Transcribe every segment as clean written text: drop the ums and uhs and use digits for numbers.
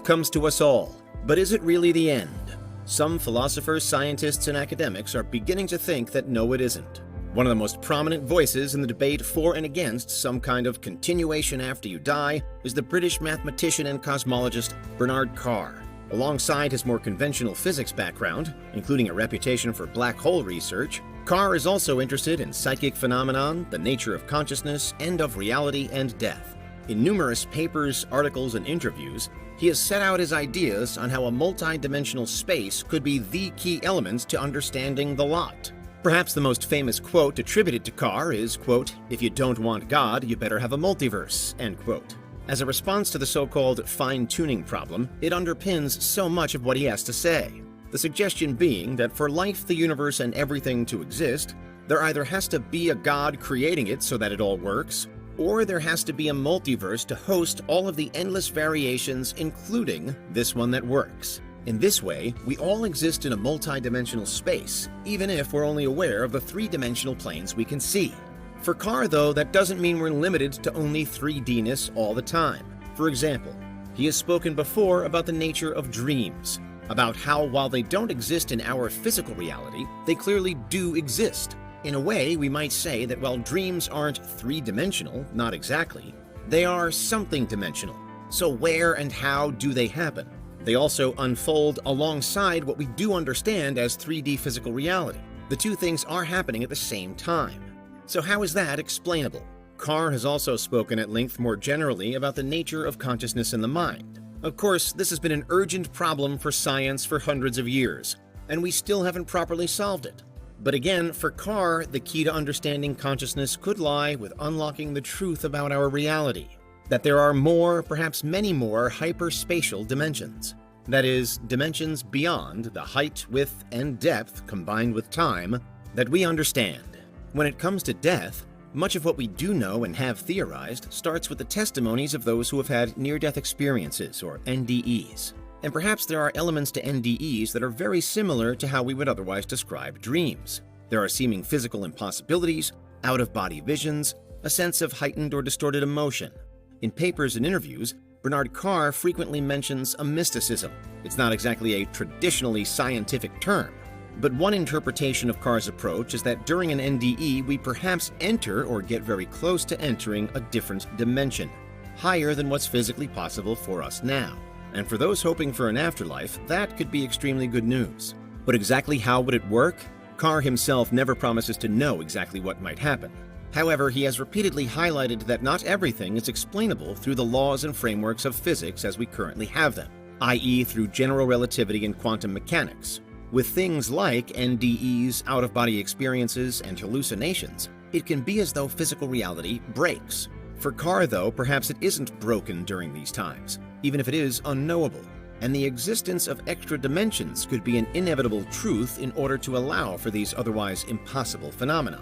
Death comes to us all, but is it really the end? Some philosophers, scientists, and academics are beginning to think that no, it isn't. One of the most prominent voices in the debate for and against some kind of continuation after you die is the British mathematician and cosmologist Bernard Carr. Alongside his more conventional physics background, including a reputation for black hole research, Carr is also interested in psychic phenomenon, the nature of consciousness, and of reality and death. In numerous papers, articles, and interviews, he has set out his ideas on how a multi-dimensional space could be the key element to understanding the lot. Perhaps the most famous quote attributed to Carr is, quote, "If you don't want God, you better have a multiverse," end quote. As a response to the so-called fine-tuning problem, it underpins so much of what he has to say. The suggestion being that for life, the universe, and everything to exist, there either has to be a God creating it so that it all works, or there has to be a multiverse to host all of the endless variations, including this one that works. In this way, we all exist in a multi-dimensional space, even if we're only aware of the three-dimensional planes we can see. For Carr, though, that doesn't mean we're limited to only 3D-ness all the time. For example, he has spoken before about the nature of dreams, about how while they don't exist in our physical reality, they clearly do exist. In a way, we might say that while dreams aren't three-dimensional, not exactly, they are something dimensional. So where and how do they happen? They also unfold alongside what we do understand as 3D physical reality. The two things are happening at the same time. So how is that explainable? Carr has also spoken at length more generally about the nature of consciousness in the mind. Of course, this has been an urgent problem for science for hundreds of years, and we still haven't properly solved it. But again, for Carr, the key to understanding consciousness could lie with unlocking the truth about our reality. That there are more, perhaps many more, hyperspatial dimensions. That is, dimensions beyond the height, width, and depth combined with time that we understand. When it comes to death, much of what we do know and have theorized starts with the testimonies of those who have had near-death experiences, or NDEs. And perhaps there are elements to NDEs that are very similar to how we would otherwise describe dreams. There are seeming physical impossibilities, out-of-body visions, a sense of heightened or distorted emotion. In papers and interviews, Bernard Carr frequently mentions a mysticism. It's not exactly a traditionally scientific term, but one interpretation of Carr's approach is that during an NDE, we perhaps enter or get very close to entering a different dimension, higher than what's physically possible for us now. And for those hoping for an afterlife, that could be extremely good news. But exactly how would it work? Carr himself never promises to know exactly what might happen. However, he has repeatedly highlighted that not everything is explainable through the laws and frameworks of physics as we currently have them, i.e. through general relativity and quantum mechanics. With things like NDEs, out-of-body experiences, and hallucinations, it can be as though physical reality breaks. For Carr, though, perhaps it isn't broken during these times, even if it is unknowable, and the existence of extra dimensions could be an inevitable truth in order to allow for these otherwise impossible phenomena.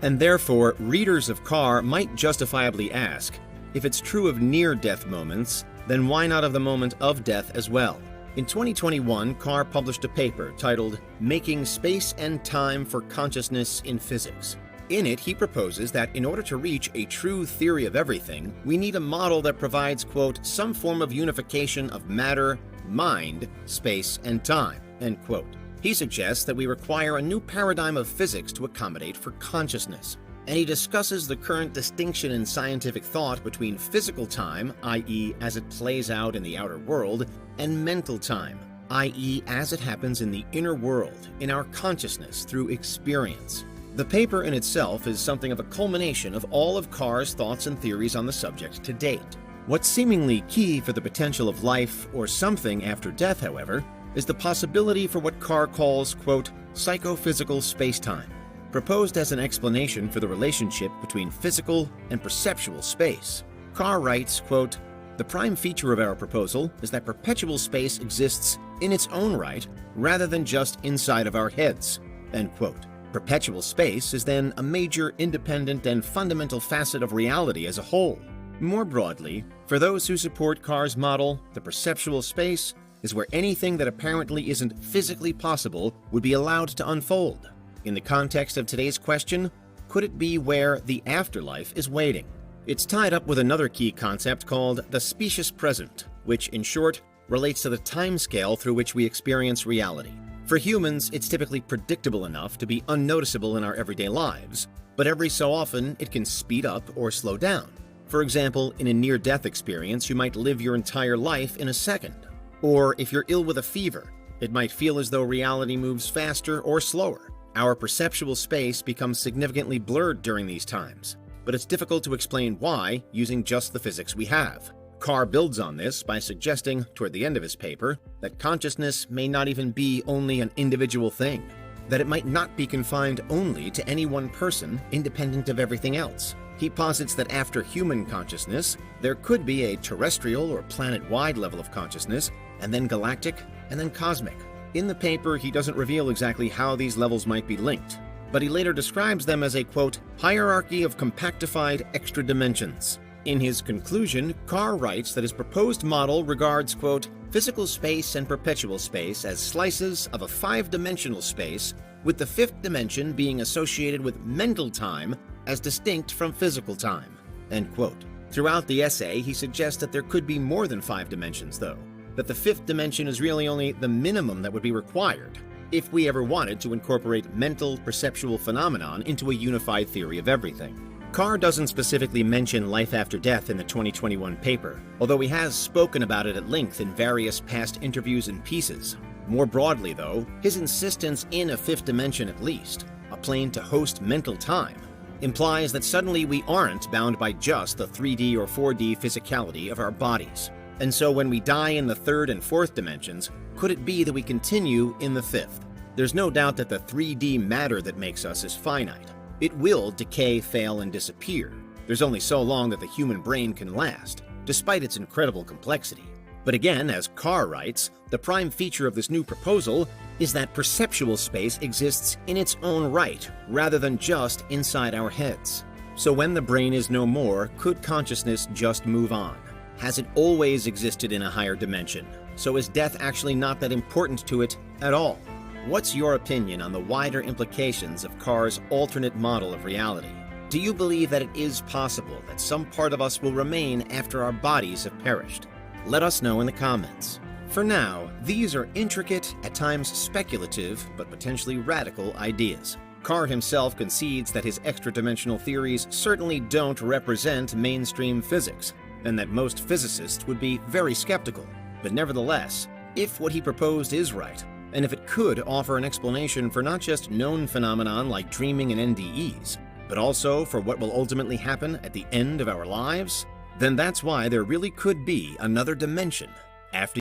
And therefore, readers of Carr might justifiably ask, if it's true of near-death moments, then why not of the moment of death as well? In 2021, Carr published a paper titled "Making Space and Time for Consciousness in Physics." In it, he proposes that in order to reach a true theory of everything, we need a model that provides, quote, "some form of unification of matter, mind, space, and time," end quote. He suggests that we require a new paradigm of physics to accommodate for consciousness. And he discusses the current distinction in scientific thought between physical time, i.e. as it plays out in the outer world, and mental time, i.e. as it happens in the inner world, in our consciousness through experience. The paper in itself is something of a culmination of all of Carr's thoughts and theories on the subject to date. What's seemingly key for the potential of life or something after death, however, is the possibility for what Carr calls, quote, psychophysical spacetime, proposed as an explanation for the relationship between physical and perceptual space. Carr writes, quote, "The prime feature of our proposal is that perpetual space exists in its own right rather than just inside of our heads," end quote. Perpetual space is then a major, independent, and fundamental facet of reality as a whole. More broadly, for those who support Carr's model, the perceptual space is where anything that apparently isn't physically possible would be allowed to unfold. In the context of today's question, could it be where the afterlife is waiting? It's tied up with another key concept called the specious present, which, in short, relates to the timescale through which we experience reality. For humans, it's typically predictable enough to be unnoticeable in our everyday lives, but every so often it can speed up or slow down. For example, in a near-death experience, you might live your entire life in a second. Or if you're ill with a fever, it might feel as though reality moves faster or slower. Our perceptual space becomes significantly blurred during these times, but it's difficult to explain why using just the physics we have. Carr builds on this by suggesting, toward the end of his paper, that consciousness may not even be only an individual thing, that it might not be confined only to any one person, independent of everything else. He posits that after human consciousness, there could be a terrestrial or planet-wide level of consciousness, and then galactic, and then cosmic. In the paper, he doesn't reveal exactly how these levels might be linked, but he later describes them as a, quote, hierarchy of compactified extra dimensions. In his conclusion, Carr writes that his proposed model regards, quote, physical space and perpetual space as slices of a five-dimensional space, with the fifth dimension being associated with mental time as distinct from physical time, end quote. Throughout the essay, he suggests that there could be more than 5 dimensions, though, that the fifth dimension is really only the minimum that would be required if we ever wanted to incorporate mental perceptual phenomenon into a unified theory of everything. Carr doesn't specifically mention life after death in the 2021 paper, although he has spoken about it at length in various past interviews and pieces. More broadly, though, his insistence in a fifth dimension at least, a plane to host mental time, implies that suddenly we aren't bound by just the 3D or 4D physicality of our bodies. And so when we die in the third and fourth dimensions, could it be that we continue in the fifth? There's no doubt that the 3D matter that makes us is finite. It will decay, fail, and disappear. There's only so long that the human brain can last, despite its incredible complexity. But again, as Carr writes, the prime feature of this new proposal is that perceptual space exists in its own right, rather than just inside our heads. So when the brain is no more, could consciousness just move on? Has it always existed in a higher dimension? So is death actually not that important to it at all? What's your opinion on the wider implications of Carr's alternate model of reality? Do you believe that it is possible that some part of us will remain after our bodies have perished? Let us know in the comments. For now, these are intricate, at times speculative, but potentially radical ideas. Carr himself concedes that his extra-dimensional theories certainly don't represent mainstream physics, and that most physicists would be very skeptical. But nevertheless, if what he proposed is right, and if it could offer an explanation for not just known phenomenon like dreaming and NDEs, but also for what will ultimately happen at the end of our lives, then that's why there really could be another dimension after